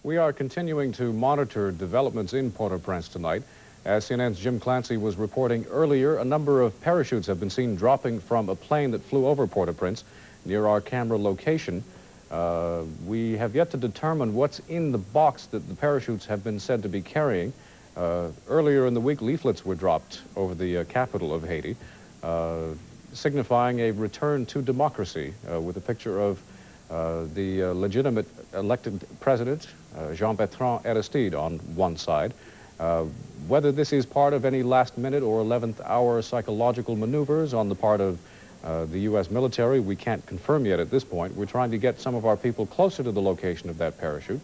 We are continuing to monitor developments in Port-au-Prince tonight. As CNN's Jim Clancy was reporting earlier, a number of parachutes have been seen dropping from a plane that flew over Port-au-Prince near our camera location. We have yet to determine what's in the box that the parachutes have been said to be carrying. Earlier in the week, leaflets were dropped over the capital of Haiti, signifying a return to democracy with a picture of the legitimate elected president, Jean-Bertrand Aristide, on one side. Whether this is part of any last-minute or 11th-hour psychological maneuvers on the part of the U.S. military, we can't confirm yet at this point. We're trying to get some of our people closer to the location of that parachute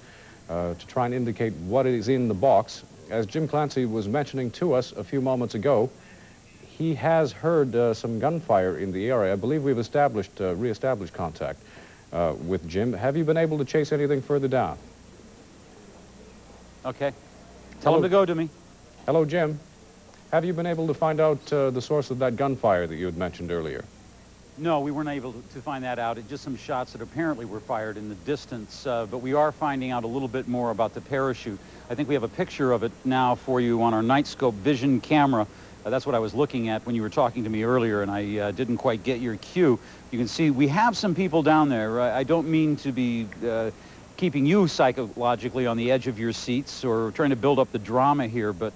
to try and indicate what is in the box. As Jim Clancy was mentioning to us a few moments ago, he has heard some gunfire in the area. I believe we've re-established contact with Jim. Have you been able to chase anything further down? Okay. Tell him to go to me. Hello, Jim. Have you been able to find out the source of that gunfire that you had mentioned earlier? No, we weren't able to find that out. Just some shots that apparently were fired in the distance, but we are finding out a little bit more about the parachute. I think we have a picture of it now for you on our Nightscope Vision camera. That's what I was looking at when you were talking to me earlier, and I didn't quite get your cue. You can see we have some people down there. I don't mean to be keeping you psychologically on the edge of your seats or trying to build up the drama here, but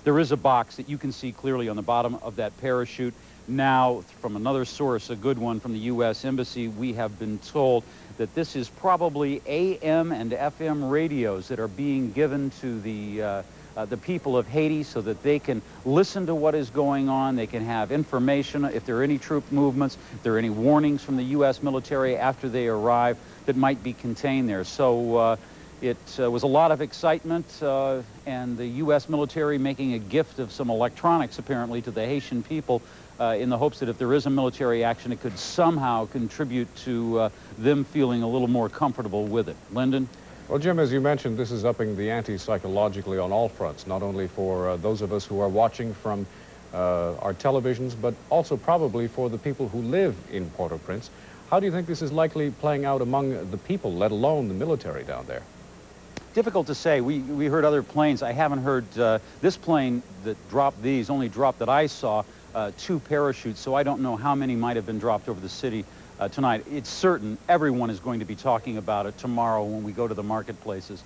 there is a box that you can see clearly on the bottom of that parachute. Now, from another source, a good one from the U.S. Embassy, we have been told that this is probably AM and FM radios that are being given to the people of Haiti so that they can listen to what is going on. They can have information if there are any troop movements, if there are any warnings from the U.S. military after they arrive that might be contained there. So it was a lot of excitement, and the U.S. military making a gift of some electronics, apparently, to the Haitian people in the hopes that if there is a military action, it could somehow contribute to them feeling a little more comfortable with it. Lyndon? Well, Jim, as you mentioned, this is upping the ante psychologically on all fronts, not only for those of us who are watching from our televisions, but also probably for the people who live in Port-au-Prince. How do you think this is likely playing out among the people, let alone the military down there? Difficult to say. We heard other planes. I haven't heard this plane that dropped these, only dropped that I saw 2 parachutes, so I don't know how many might have been dropped over the city tonight. It's certain everyone is going to be talking about it tomorrow when we go to the marketplaces.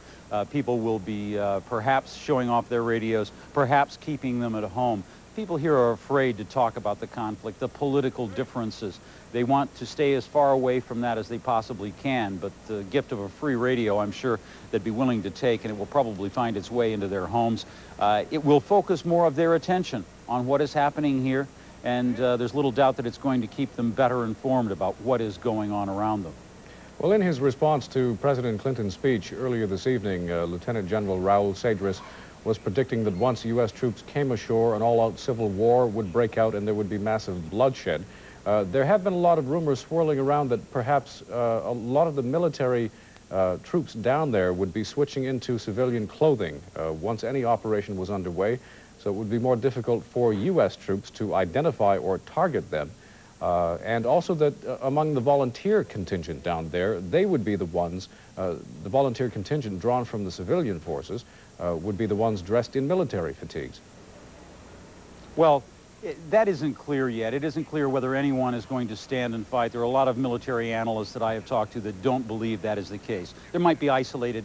People will be perhaps showing off their radios, perhaps keeping them at home. People here are afraid to talk about the conflict, the political differences. They want to stay as far away from that as they possibly can, but the gift of a free radio, I'm sure they'd be willing to take, and it will probably find its way into their homes. It will focus more of their attention on what is happening here, and there's little doubt that it's going to keep them better informed about what is going on around them. Well, in his response to President Clinton's speech earlier this evening, Lieutenant General Raul Cedras was predicting that once U.S. troops came ashore, an all-out civil war would break out and there would be massive bloodshed. There have been a lot of rumors swirling around that perhaps a lot of the military troops down there would be switching into civilian clothing once any operation was underway, so it would be more difficult for U.S. troops to identify or target them. And also that among the volunteer contingent down there, they would be the ones, the volunteer contingent drawn from the civilian forces, would be the ones dressed in military fatigues. Well, that isn't clear yet. It isn't clear whether anyone is going to stand and fight. There are a lot of military analysts that I have talked to that don't believe that is the case. There might be isolated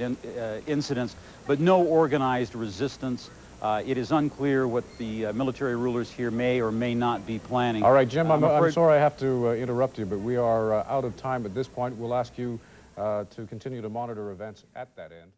incidents, but no organized resistance. It is unclear what the military rulers here may or may not be planning. All right, Jim, I'm sorry I have to interrupt you, but we are out of time at this point. We'll ask you to continue to monitor events at that end.